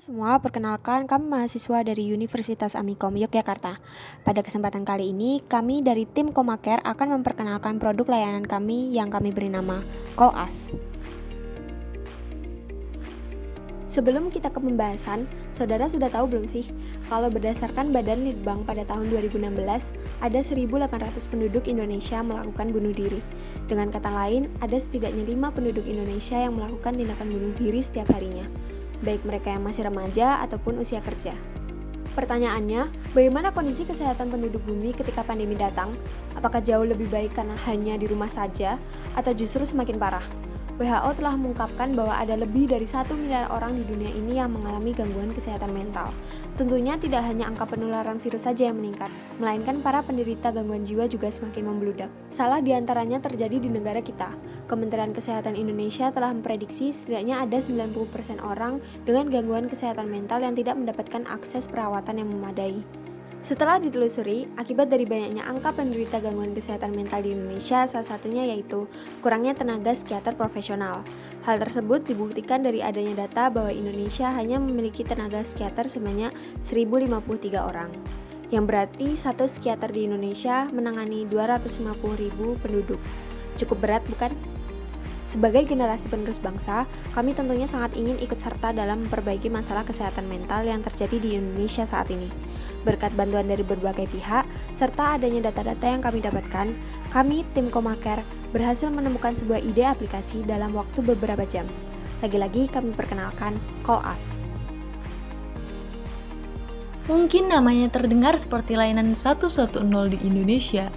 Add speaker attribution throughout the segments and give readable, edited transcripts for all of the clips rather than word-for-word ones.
Speaker 1: Semua, perkenalkan kami mahasiswa dari Universitas Amikom Yogyakarta. Pada kesempatan kali ini, kami dari tim Komacare akan memperkenalkan produk layanan kami yang kami beri nama Call Us. Sebelum kita ke pembahasan, saudara sudah tahu belum sih kalau berdasarkan Badan Litbang pada tahun 2016, ada 1.800 penduduk Indonesia melakukan bunuh diri. Dengan kata lain, ada setidaknya 5 penduduk Indonesia yang melakukan tindakan bunuh diri setiap harinya, baik mereka yang masih remaja ataupun usia kerja. Pertanyaannya, bagaimana kondisi kesehatan penduduk bumi ketika pandemi datang? Apakah jauh lebih baik karena hanya di rumah saja, atau justru semakin parah? WHO telah mengungkapkan bahwa ada lebih dari 1 miliar orang di dunia ini yang mengalami gangguan kesehatan mental. Tentunya tidak hanya angka penularan virus saja yang meningkat, melainkan para penderita gangguan jiwa juga semakin membludak. Salah diantaranya terjadi di negara kita. Kementerian Kesehatan Indonesia telah memprediksi setidaknya ada 90% orang dengan gangguan kesehatan mental yang tidak mendapatkan akses perawatan yang memadai. Setelah ditelusuri, akibat dari banyaknya angka penderita gangguan kesehatan mental di Indonesia, salah satunya yaitu kurangnya tenaga psikiater profesional. Hal tersebut dibuktikan dari adanya data bahwa Indonesia hanya memiliki tenaga psikiater sebanyak 1.053 orang, yang berarti satu psikiater di Indonesia menangani 250.000 penduduk. Cukup berat, bukan? Sebagai generasi penerus bangsa, kami tentunya sangat ingin ikut serta dalam memperbaiki masalah kesehatan mental yang terjadi di Indonesia saat ini. Berkat bantuan dari berbagai pihak, serta adanya data-data yang kami dapatkan, kami, tim Komacare, berhasil menemukan sebuah ide aplikasi dalam waktu beberapa jam. Lagi-lagi kami perkenalkan Call Us.
Speaker 2: Mungkin namanya terdengar seperti layanan 110 di Indonesia,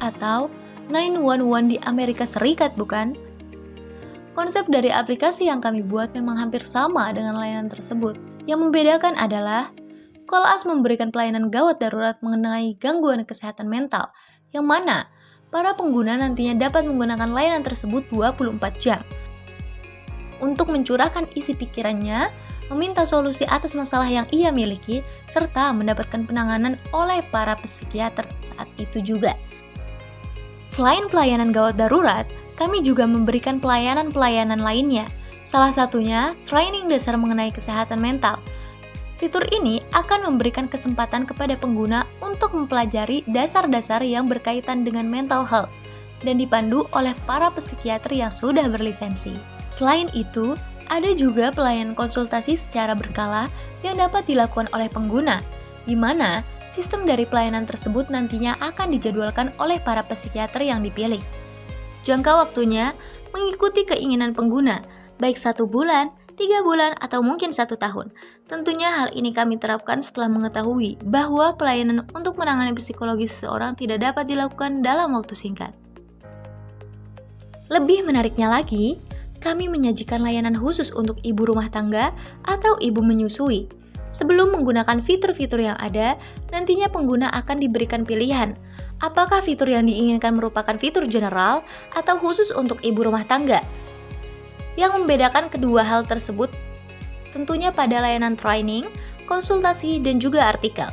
Speaker 2: atau 911 di Amerika Serikat, bukan? Konsep dari aplikasi yang kami buat memang hampir sama dengan layanan tersebut. Yang membedakan adalah, Call Us memberikan pelayanan gawat darurat mengenai gangguan kesehatan mental, yang mana para pengguna nantinya dapat menggunakan layanan tersebut 24 jam. Untuk mencurahkan isi pikirannya, meminta solusi atas masalah yang ia miliki, serta mendapatkan penanganan oleh para psikiater saat itu juga. Selain pelayanan gawat darurat, kami juga memberikan pelayanan-pelayanan lainnya, salah satunya training dasar mengenai kesehatan mental. Fitur ini akan memberikan kesempatan kepada pengguna untuk mempelajari dasar-dasar yang berkaitan dengan mental health dan dipandu oleh para psikiater yang sudah berlisensi. Selain itu, ada juga pelayanan konsultasi secara berkala yang dapat dilakukan oleh pengguna, di mana sistem dari pelayanan tersebut nantinya akan dijadwalkan oleh para psikiater yang dipilih. Jangka waktunya mengikuti keinginan pengguna, baik 1 bulan, 3 bulan, atau mungkin 1 tahun. Tentunya hal ini kami terapkan setelah mengetahui bahwa pelayanan untuk menangani psikologi seseorang tidak dapat dilakukan dalam waktu singkat. Lebih menariknya lagi, kami menyajikan layanan khusus untuk ibu rumah tangga atau ibu menyusui. Sebelum menggunakan fitur-fitur yang ada, nantinya pengguna akan diberikan pilihan, apakah fitur yang diinginkan merupakan fitur general atau khusus untuk ibu rumah tangga. Yang membedakan kedua hal tersebut tentunya pada layanan training, konsultasi, dan juga artikel,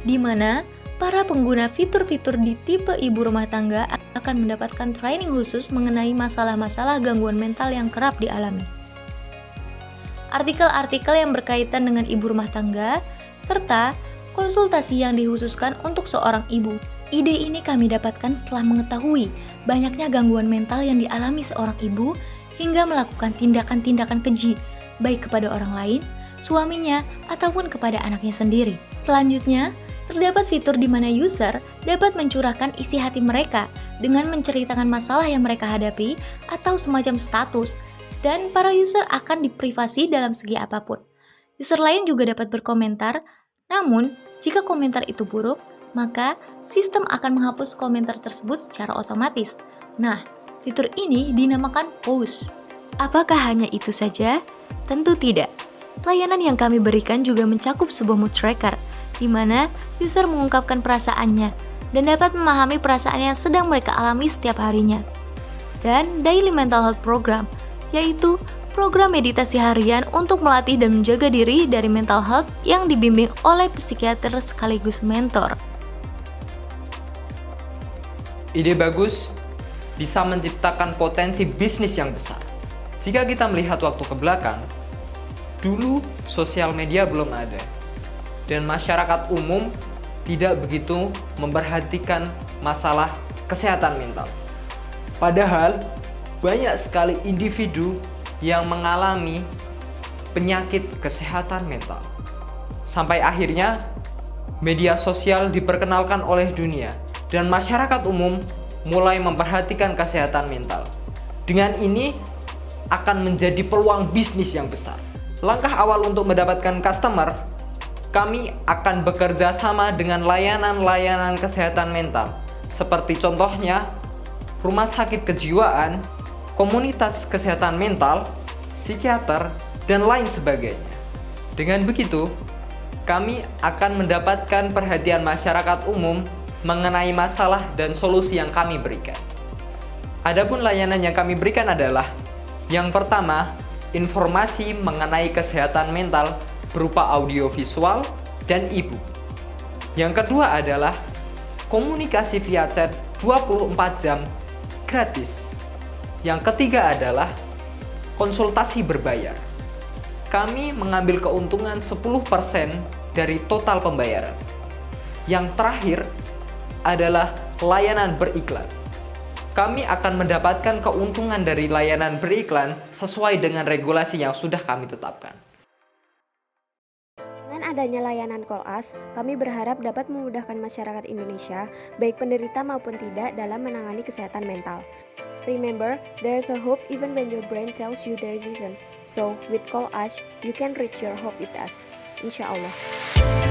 Speaker 2: di mana para pengguna fitur-fitur di tipe ibu rumah tangga akan mendapatkan training khusus mengenai masalah-masalah gangguan mental yang kerap dialami. Artikel-artikel yang berkaitan dengan ibu rumah tangga, serta konsultasi yang dikhususkan untuk seorang ibu. Ide ini kami dapatkan setelah mengetahui banyaknya gangguan mental yang dialami seorang ibu hingga melakukan tindakan-tindakan keji, baik kepada orang lain, suaminya, ataupun kepada anaknya sendiri. Selanjutnya, terdapat fitur di mana user dapat mencurahkan isi hati mereka dengan menceritakan masalah yang mereka hadapi atau semacam status, dan para user akan diprivasi dalam segi apapun. User lain juga dapat berkomentar, namun jika komentar itu buruk, maka sistem akan menghapus komentar tersebut secara otomatis. Nah, fitur ini dinamakan pause. Apakah hanya itu saja? Tentu tidak. Layanan yang kami berikan juga mencakup sebuah mood tracker, di mana user mengungkapkan perasaannya dan dapat memahami perasaan yang sedang mereka alami setiap harinya. Dan daily mental health program, yaitu program meditasi harian untuk melatih dan menjaga diri dari mental health yang dibimbing oleh psikiater sekaligus mentor.
Speaker 3: Ide bagus bisa menciptakan potensi bisnis yang besar. Jika kita melihat waktu ke belakang, Dulu sosial media belum ada, dan masyarakat umum tidak begitu memperhatikan masalah kesehatan mental. Padahal banyak sekali individu yang mengalami penyakit kesehatan mental. Sampai akhirnya media sosial diperkenalkan oleh dunia dan masyarakat umum mulai memperhatikan kesehatan mental. Dengan ini akan menjadi peluang bisnis yang besar. Langkah awal untuk mendapatkan customer, kami akan bekerja sama dengan layanan-layanan kesehatan mental, seperti contohnya rumah sakit kejiwaan, komunitas kesehatan mental, psikiater, dan lain sebagainya. Dengan begitu, kami akan mendapatkan perhatian masyarakat umum mengenai masalah dan solusi yang kami berikan. Adapun layanan yang kami berikan adalah yang pertama, informasi mengenai kesehatan mental berupa audiovisual dan e-book. Yang kedua adalah komunikasi via chat 24 jam gratis. Yang ketiga adalah konsultasi berbayar. Kami mengambil keuntungan 10% dari total pembayaran. Yang terakhir adalah layanan beriklan. Kami akan mendapatkan keuntungan dari layanan beriklan sesuai dengan regulasi yang sudah kami tetapkan.
Speaker 1: Dengan adanya layanan Call Us, kami berharap dapat memudahkan masyarakat Indonesia, baik penderita maupun tidak, dalam menangani kesehatan mental. Remember, there's a hope even when your brain tells you there isn't. So, with Call Us, you can reach your hope with us. Insya Allah.